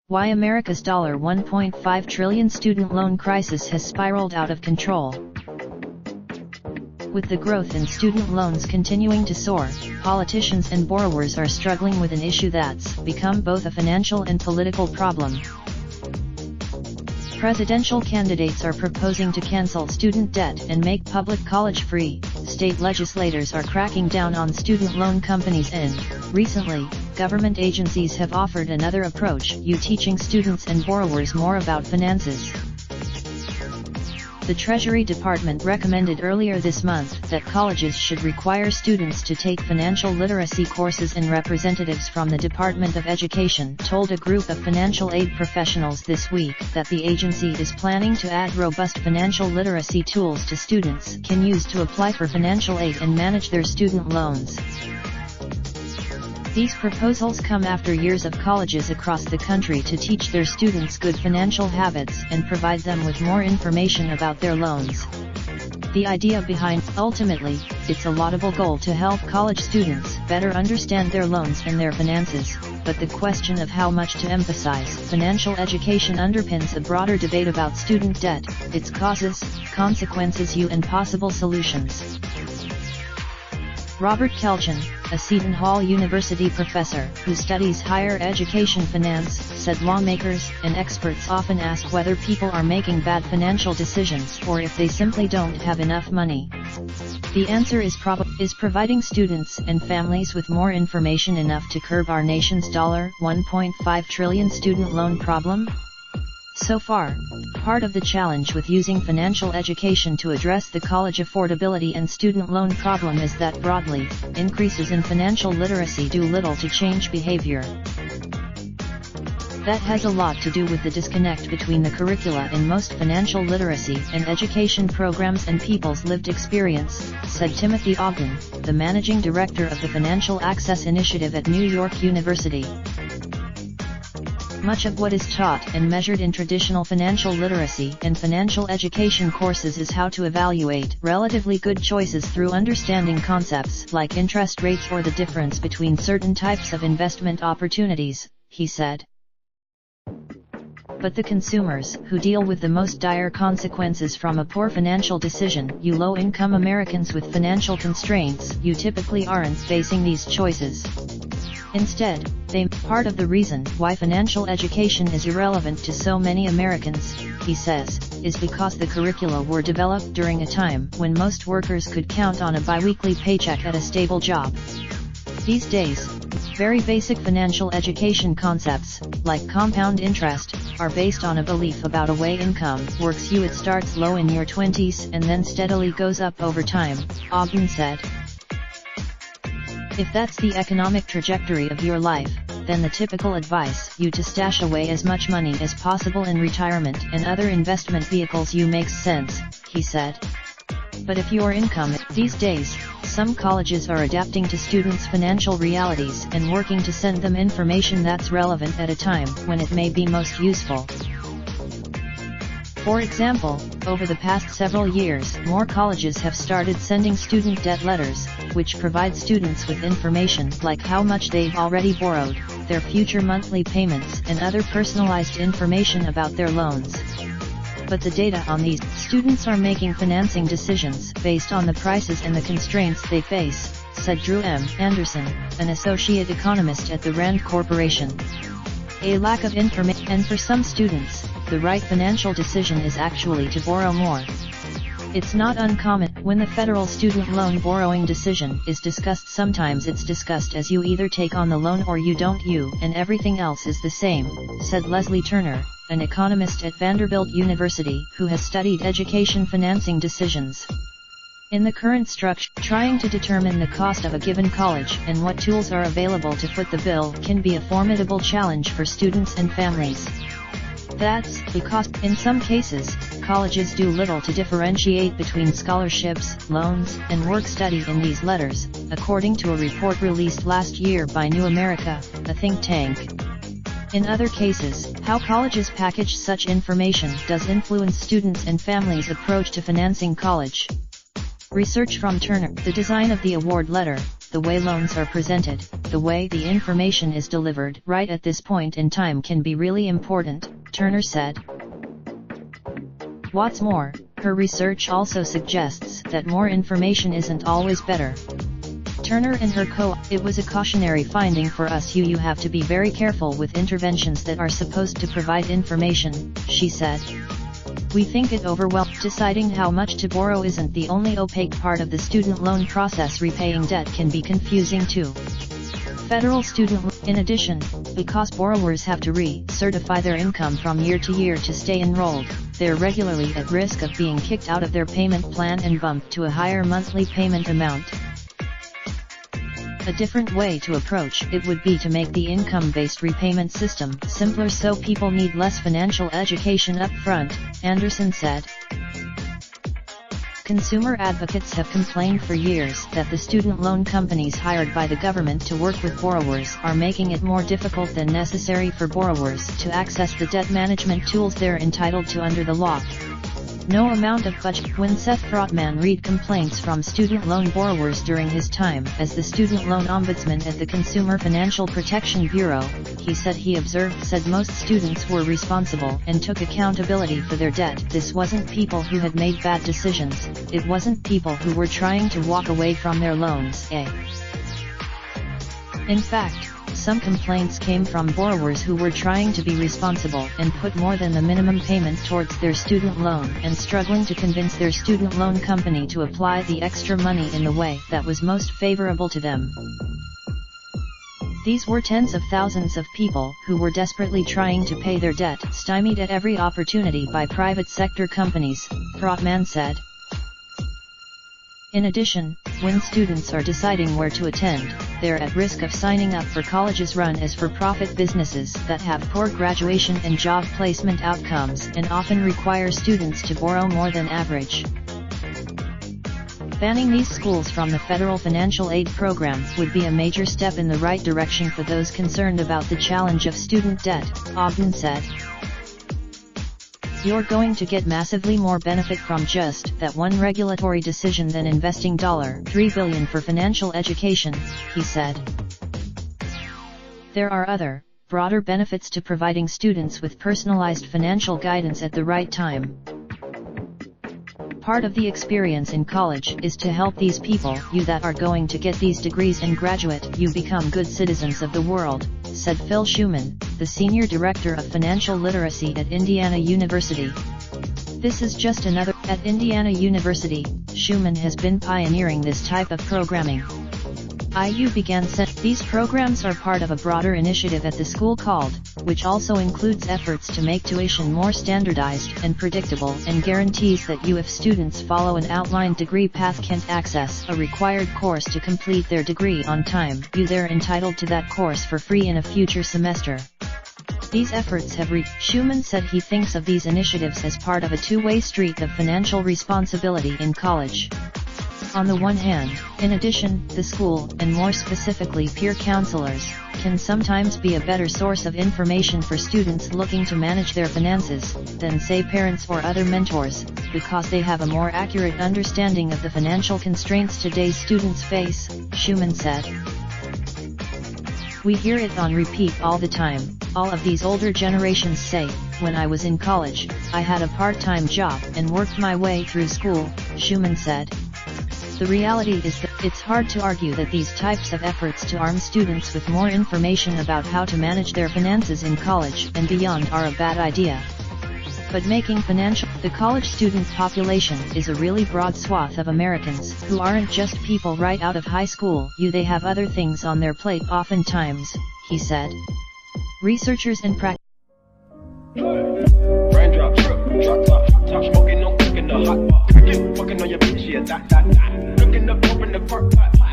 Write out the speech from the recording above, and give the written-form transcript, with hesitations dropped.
Why America's $1.5 trillion student loan crisis has spiraled out of control. With the growth in student loans continuing to soar, politicians and borrowers are struggling with an issue that's become both a financial and political problem. Presidential candidates are proposing to cancel student debt and make public college free. State legislators are cracking down on student loan companies, and, recently, government agencies have offered another approach, teaching students and borrowers more about finances. The Treasury Department recommended earlier this month that colleges should require students to take financial literacy courses, and representatives from the Department of Education told a group of financial aid professionals this week that the agency is planning to add robust financial literacy tools to students can use to apply for financial aid and manage their student loans. These proposals come after years of colleges across the country to teach their students good financial habits and provide them with more information about their loans. The idea behind, ultimately, it's a laudable goal to help college students better understand their loans and their finances, but the question of how much to emphasize financial education underpins a broader debate about student debt, its causes, consequences, and possible solutions. Robert Kelchen, a Seton Hall University professor who studies higher education finance, said lawmakers and experts often ask whether people are making bad financial decisions or if they simply don't have enough money. The answer is providing students and families with more information enough to curb our nation's $1.5 trillion student loan problem? So far, part of the challenge with using financial education to address the college affordability and student loan problem is that broadly, increases in financial literacy do little to change behavior. That has a lot to do with the disconnect between the curricula in most financial literacy and education programs and people's lived experience, said Timothy Ogden, the managing director of the Financial Access Initiative at New York University. Much of what is taught and measured in traditional financial literacy and financial education courses is how to evaluate relatively good choices through understanding concepts like interest rates or the difference between certain types of investment opportunities, he said. But the consumers who deal with the most dire consequences from a poor financial decision, low-income Americans with financial constraints, typically aren't facing these choices. Instead, part of the reason why financial education is irrelevant to so many Americans, he says, is because the curricula were developed during a time when most workers could count on a biweekly paycheck at a stable job. These days, very basic financial education concepts, like compound interest, are based on a belief about a way income works. It starts low in your 20s and then steadily goes up over time, Ogden said. If that's the economic trajectory of your life, then the typical advice to stash away as much money as possible in retirement and other investment vehicles makes sense, he said. But if your income these days, some colleges are adapting to students' financial realities and working to send them information that's relevant at a time when it may be most useful. For example, over the past several years, more colleges have started sending student debt letters, which provide students with information like how much they've already borrowed, their future monthly payments, and other personalized information about their loans. But the data on these students are making financing decisions based on the prices and the constraints they face, said Drew M. Anderson, an associate economist at the Rand Corporation. A lack of information, and for some students, the right financial decision is actually to borrow more. It's not uncommon when the federal student loan borrowing decision is discussed. Sometimes it's discussed as you either take on the loan or you don't, and everything else is the same, said Leslie Turner, an economist at Vanderbilt University who has studied education financing decisions. In the current structure, trying to determine the cost of a given college and what tools are available to foot the bill can be a formidable challenge for students and families. That's because, in some cases, colleges do little to differentiate between scholarships, loans, and work study in these letters, according to a report released last year by New America, a think tank. In other cases, how colleges package such information does influence students' and families' approach to financing college. Research from Turner. The design of the award letter, the way loans are presented, the way the information is delivered right at this point in time can be really important, Turner said. What's more, her research also suggests that more information isn't always better. Turner and her it was a cautionary finding for us. You have to be very careful with interventions that are supposed to provide information, she said. We think it overwhelmed. Deciding how much to borrow isn't the only opaque part of the student loan process. Repaying debt can be confusing too. Federal student loan. In addition, because borrowers have to re-certify their income from year to year to stay enrolled, they're regularly at risk of being kicked out of their payment plan and bumped to a higher monthly payment amount. A different way to approach it would be to make the income-based repayment system simpler so people need less financial education up front, Anderson said. Consumer advocates have complained for years that the student loan companies hired by the government to work with borrowers are making it more difficult than necessary for borrowers to access the debt management tools they're entitled to under the law. No amount of budget. When Seth Trotman read complaints from student loan borrowers during his time as the student loan ombudsman at the Consumer Financial Protection Bureau, he said most students were responsible and took accountability for their debt. This wasn't people who had made bad decisions, it wasn't people who were trying to walk away from their loans. In fact, some complaints came from borrowers who were trying to be responsible and put more than the minimum payment towards their student loan and struggling to convince their student loan company to apply the extra money in the way that was most favorable to them. These were tens of thousands of people who were desperately trying to pay their debt, stymied at every opportunity by private sector companies, Trotman said. In addition, when students are deciding where to attend, they're at risk of signing up for colleges run as for-profit businesses that have poor graduation and job placement outcomes and often require students to borrow more than average. Banning these schools from the federal financial aid program would be a major step in the right direction for those concerned about the challenge of student debt, Ogden said. You're going to get massively more benefit from just that one regulatory decision than investing $3 billion for financial education, he said. There are other, broader benefits to providing students with personalized financial guidance at the right time. Part of the experience in college is to help these people, you that are going to get these degrees and graduate, you become good citizens of the world, said Phil Schuman, the Senior Director of Financial Literacy at Indiana University. This is just another. At Indiana University, Schuman has been pioneering this type of programming. IU began these programs are part of a broader initiative at the school called, which also includes efforts to make tuition more standardized and predictable and guarantees that if students follow an outlined degree path can't access a required course to complete their degree on time, they're entitled to that course for free in a future semester. These efforts have Schuman said he thinks of these initiatives as part of a two-way street of financial responsibility in college. On the one hand, in addition, the school, and more specifically peer counselors, can sometimes be a better source of information for students looking to manage their finances, than say parents or other mentors, because they have a more accurate understanding of the financial constraints today's students face, Schuman said. We hear it on repeat all the time. All of these older generations say, when I was in college, I had a part-time job and worked my way through school, Schuman said. The reality is that it's hard to argue that these types of efforts to arm students with more information about how to manage their finances in college and beyond are a bad idea. But making the college student population is a really broad swath of Americans who aren't just people right out of high school. They have other things on their plate oftentimes, he said. Researchers and Raindrop, drop top, smoking, no cooking the hot pot. Fucking on your bitch, yeah, that. Looking up, open the park pot.